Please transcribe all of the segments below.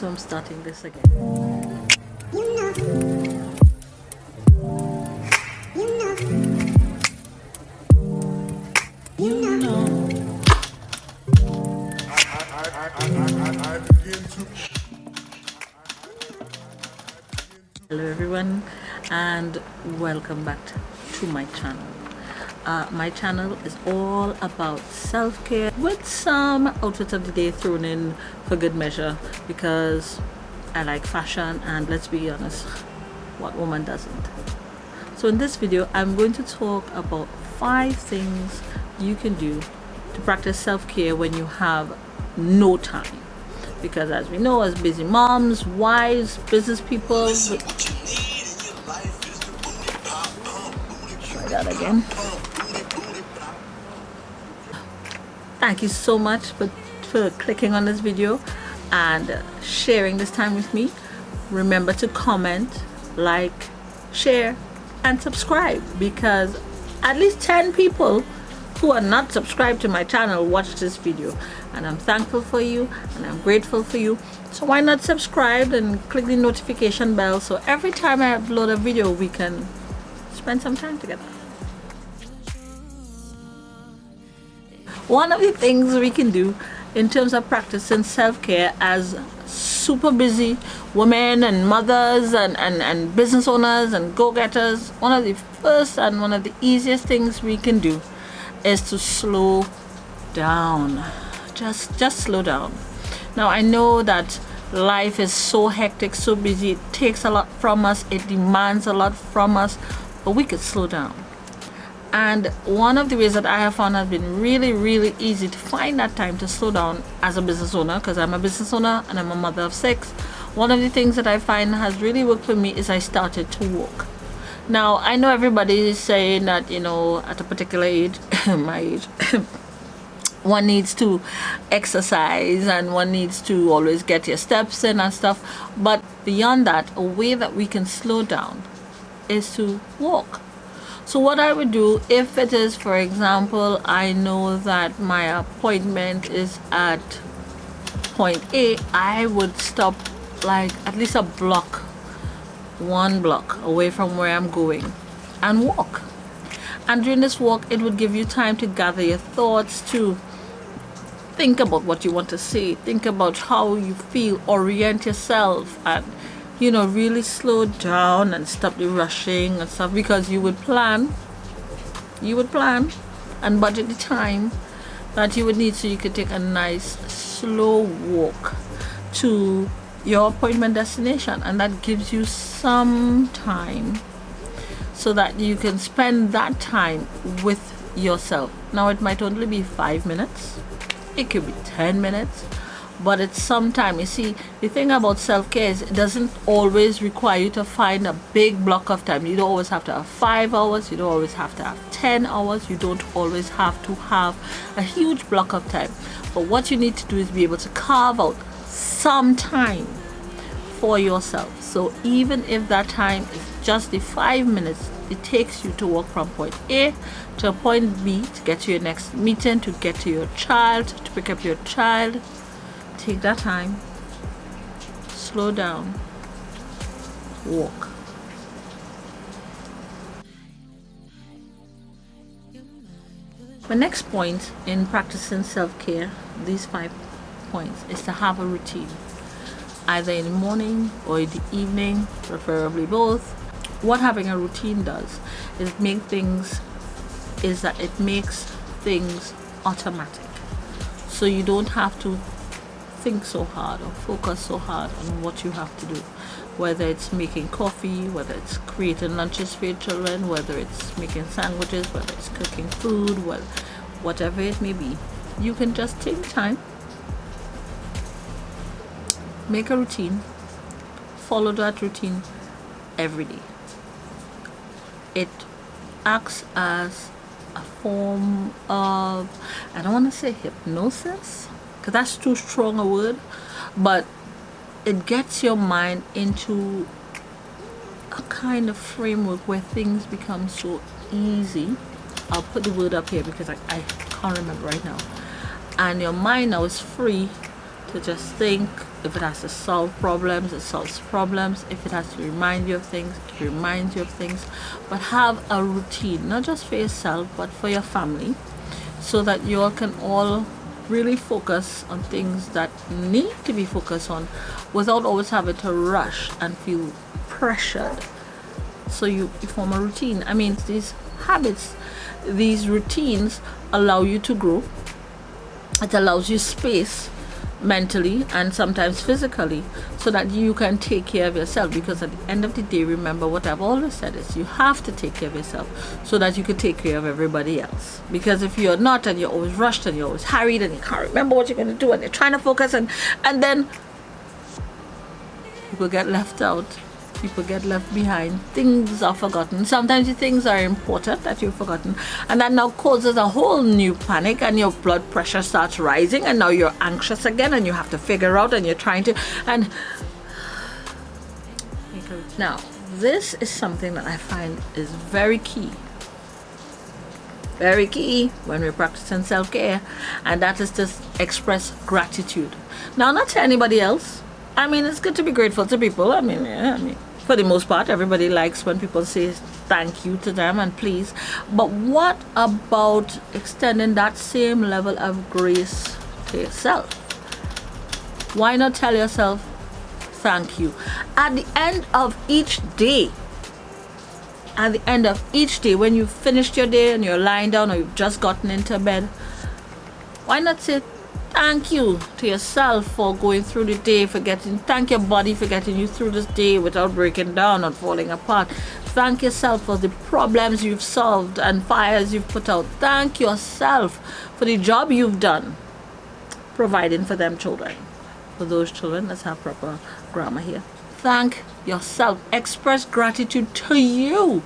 so I'm starting this again. Hello everyone, and welcome back to my channel. My channel is all about self-care with some outfit of the day thrown in for good measure, because I like fashion, and let's be honest, what woman doesn't? So in this video I'm going to talk about 5 things you can do to practice self-care when you have no time, because as we know, as busy moms, wives, business people, try that again. Thank you so much for clicking on this video and sharing this time with me. Remember to comment, like, share and subscribe, because at least 10 people who are not subscribed to my channel watched this video, and I'm thankful for you and I'm grateful for you. So why not subscribe and click the notification bell, so every time I upload a video we can spend some time together. One of the things we can do in terms of practicing self-care as super busy women and mothers and business owners and go-getters, one of the first and one of the easiest things we can do is to slow down. Just slow down. Now I know that life is so hectic, so busy, it takes a lot from us, it demands a lot from us, but we could slow down. And one of the ways that I have found has been really easy to find that time to slow down as a business owner, because I'm a business owner and I'm a mother of 6. One of the things that I find has really worked for me is I started to walk. Now I know everybody is saying that, you know, at a particular age, my age, one needs to exercise and one needs to always get your steps in and stuff, but beyond that, a way that we can slow down is to walk. So what I would do, if it is, for example, I know that my appointment is at point A, I would stop like at least a block, 1 block away from where I'm going, and walk. And during this walk, it would give you time to gather your thoughts, to think about what you want to say, think about how you feel, orient yourself, and, you know, really slow down and stop the rushing and stuff, because you would plan and budget the time that you would need so you could take a nice slow walk to your appointment destination, and that gives you some time so that you can spend that time with yourself. Now it might only be 5 minutes, it could be 10 minutes, but it's some time. You see, the thing about self-care is it doesn't always require you to find a big block of time. You don't always have to have 5 hours, you don't always have to have 10 hours, you don't always have to have a huge block of time. But what you need to do is be able to carve out some time for yourself. So even if that time is just the 5 minutes it takes you to walk from point A to point B, to get to your next meeting, to get to your child, to pick up your child, take that time, slow down, walk. The next point in practicing self-care, these 5 points, is to have a routine, either in the morning or in the evening, preferably both. What having a routine does is it makes things automatic, so you don't have to think so hard or focus so hard on what you have to do, whether it's making coffee, whether it's creating lunches for your children, whether it's making sandwiches, whether it's cooking food, well, whatever it may be. You can just take time, make a routine, follow that routine every day. It acts as a form of, I don't want to say hypnosis, because that's too strong a word, but it gets your mind into a kind of framework where things become so easy. I'll put the word up here because I can't remember right now. And your mind now is free to just think. If it has to solve problems, it solves problems. If it has to remind you of things, it reminds you of things. But have a routine, not just for yourself, but for your family, so that you all can all really focus on things that need to be focused on without always having to rush and feel pressured. So you form a routine. I mean, these habits, these routines allow you to grow. It allows you space mentally and sometimes physically, so that you can take care of yourself. Because at the end of the day, remember what I've always said is you have to take care of yourself so that you can take care of everybody else. Because if you're not, and you're always rushed and you're always hurried and you can't remember what you're going to do and you're trying to focus, and then people get left out, people get left behind, things are forgotten. Sometimes the things are important that you've forgotten, and that now causes a whole new panic, and your blood pressure starts rising, and now you're anxious again, and you have to figure out, and you're trying to, and now this is something that I find is very key when we're practicing self-care, and that is to express gratitude. Now, not to anybody else. I mean, it's good to be grateful to people. I mean, for the most part, everybody likes when people say thank you to them and please. But what about extending that same level of grace to yourself? Why not tell yourself thank you at the end of each day? At the end of each day, when you've finished your day and you're lying down or you've just gotten into bed, why not say thank you to yourself for going through the day, thank your body for getting you through this day without breaking down or falling apart. Thank yourself for the problems you've solved and fires you've put out. Thank yourself for the job you've done providing for them children. For those children, let's have proper grammar here. Thank yourself. Express gratitude to you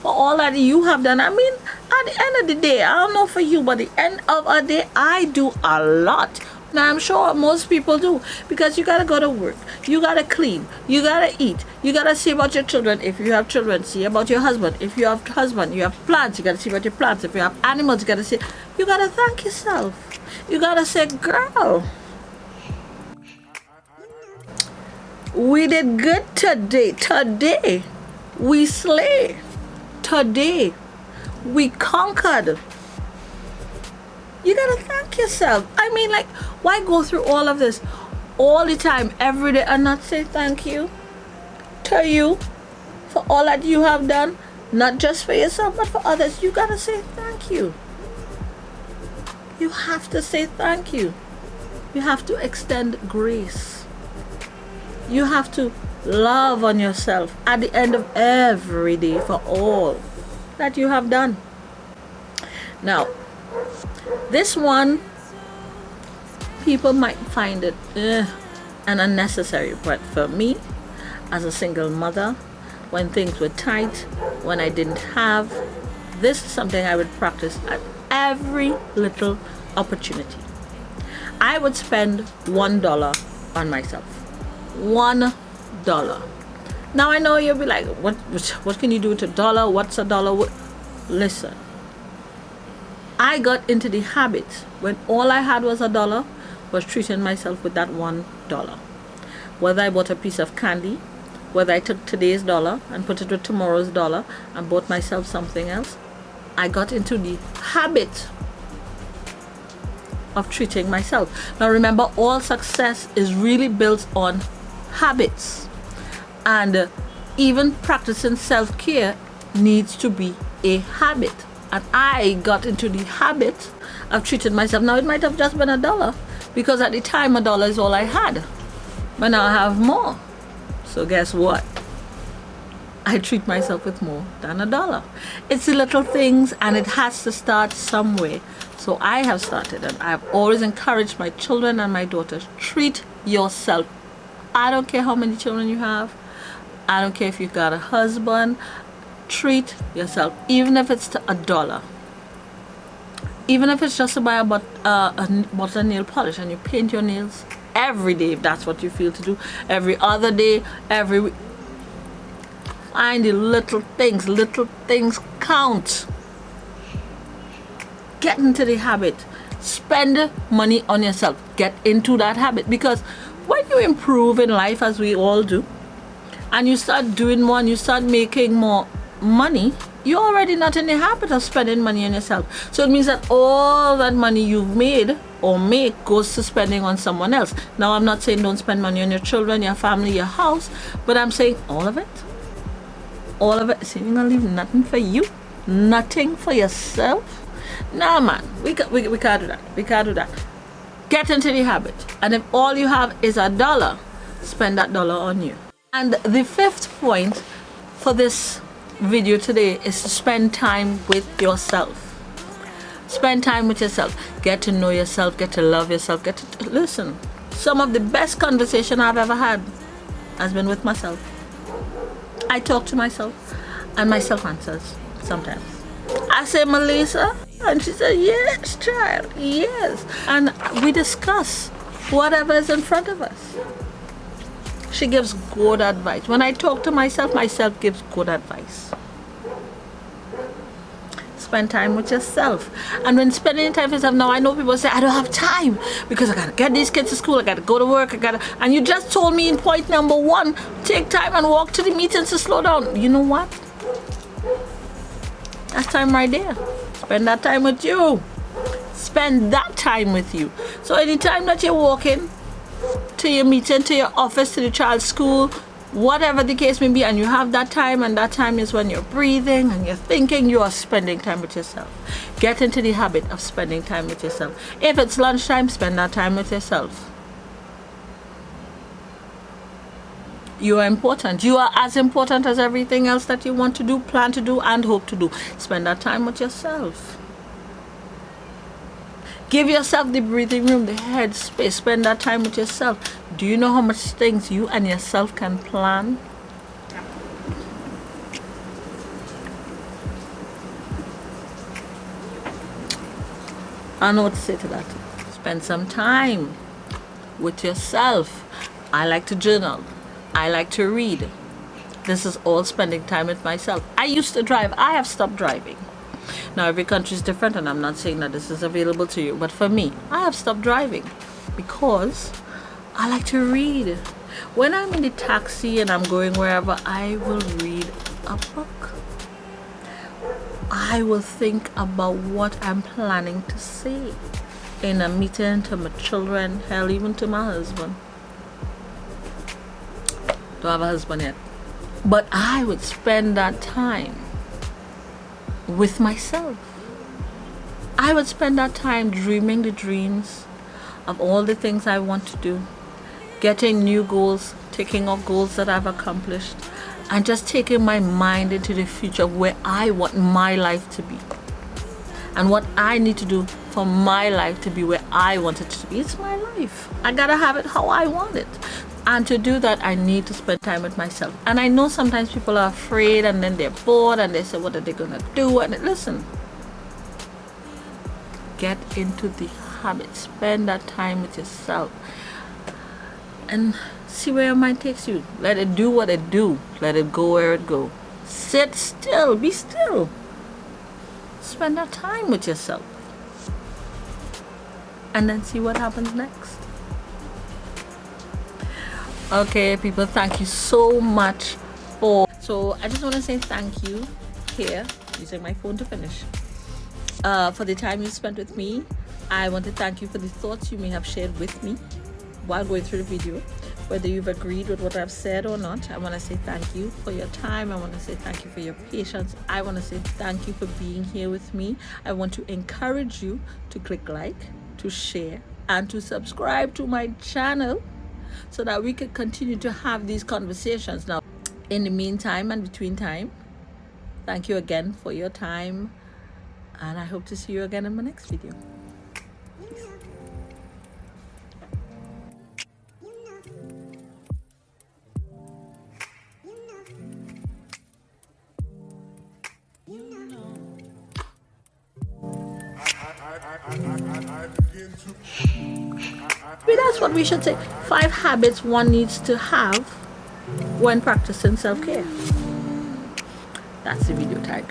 for all that you have done. I mean, at the end of the day, I don't know for you, but at the end of a day, I do a lot. Now, I'm sure most people do, because you gotta go to work, you gotta clean, you gotta eat, you gotta see about your children. If you have children, see about your husband. If you have husband, you have plants, you gotta see about your plants. If you have animals, you gotta see. You gotta thank yourself. You gotta say, girl, we did good today. Today, we slay. Today, we conquered. You gotta thank yourself. I mean, like, why go through all of this all the time, every day, and not say thank you to you for all that you have done, not just for yourself, but for others? You gotta say thank you. You have to say thank you. You have to extend grace. You have to love on yourself at the end of every day for all that you have done. Now, this one, people might find it an unnecessary, but for me, as a single mother, when things were tight, when I didn't have, this is something I would practice at every little opportunity. I would spend $1 on myself. $1. Now, I know you'll be like, what can you do with $1? What's $1? Listen, I got into the habit when all I had was $1, was treating myself with that $1. Whether I bought a piece of candy, whether I took today's dollar and put it with tomorrow's dollar and bought myself something else, I got into the habit of treating myself. Now, remember, all success is really built on habits, and even practicing self-care needs to be a habit. And I got into the habit of treating myself. Now, it might have just been $1, because at the time $1 is all I had, but now I have more. So guess what? I treat myself with more than $1. It's the little things, and it has to start somewhere. So I have started, and I've always encouraged my children and my daughters, treat yourself. I don't care how many children you have. I don't care if you've got a husband. Treat yourself, even if it's to $1. Even if it's just to buy a bottle of nail polish, and you paint your nails every day, if that's what you feel to do. Every other day, every week. Find the little things. Little things count. Get into the habit. Spend money on yourself. Get into that habit, because when you improve in life, as we all do, and you start doing more and you start making more money, you're already not in the habit of spending money on yourself. So it means that all that money you've made or make goes to spending on someone else. Now, I'm not saying don't spend money on your children, your family, your house, but I'm saying all of it. All of it. So you're gonna leave nothing for you, nothing for yourself. Nah, man, we can't do that. We can't do that. Get into the habit, and if all you have is $1, spend that dollar on you. And the fifth point for this video today is to spend time with yourself. Spend time with yourself. Get to know yourself. Get to love yourself. Get to listen. Some of the best conversation I've ever had has been with myself. I talk to myself, and myself answers sometimes. I say, Melissa, and she said, yes, child, yes. And we discuss whatever is in front of us. She gives good advice. When I talk to myself, myself gives good advice. Spend time with yourself. And when spending time with yourself, now I know people say, I don't have time because I gotta get these kids to school, I gotta go to work, and you just told me in point number 1, take time and walk to the meetings to slow down. You know what? That's time right there. Spend that time with you. Spend that time with you. So anytime that you're walking to your meeting, to your office, to the child's school, whatever the case may be, and you have that time, and that time is when you're breathing and you're thinking, you are spending time with yourself. Get into the habit of spending time with yourself. If it's lunchtime, spend that time with yourself. You are important. You are as important as everything else that you want to do, plan to do, and hope to do. Spend that time with yourself. Give yourself the breathing room, the head space. Spend that time with yourself. Do you know how much things you and yourself can plan? I don't know what to say to that. Spend some time with yourself. I like to journal. I like to read. This is all spending time with myself. I used to drive. I have stopped driving. Now, every country is different, and I'm not saying that this is available to you, but for me, I have stopped driving because I like to read. When I'm in the taxi and I'm going wherever, I will read a book. I will think about what I'm planning to say in a meeting, to my children, hell, even to my husband. Don't have a husband yet. But I would spend that time with myself. I would spend that time dreaming the dreams of all the things I want to do, getting new goals, taking off goals that I've accomplished, and just taking my mind into the future of where I want my life to be and what I need to do for my life to be where I want it to be. It's my life. I gotta have it how I want it. And to do that, I need to spend time with myself. And I know sometimes people are afraid, and then they're bored, and they say, what are they gonna do? And listen, get into the habit. Spend that time with yourself and see where your mind takes you. Let it do what it do. Let it go where it go. Sit still. Be still. Spend that time with yourself. And then see what happens next. Okay, people, thank you so much for... So I just want to say thank you here, using my phone to finish, for the time you spent with me. I want to thank you for the thoughts you may have shared with me while going through the video. Whether you've agreed with what I've said or not, I want to say thank you for your time. I want to say thank you for your patience. I want to say thank you for being here with me. I want to encourage you to click like, to share, and to subscribe to my channel so that we can continue to have these conversations. Now, in the meantime and between time, thank you again for your time, and I hope to see you again in my next video. That's what we should say. 5 habits one needs to have when practicing self-care. That's the video title.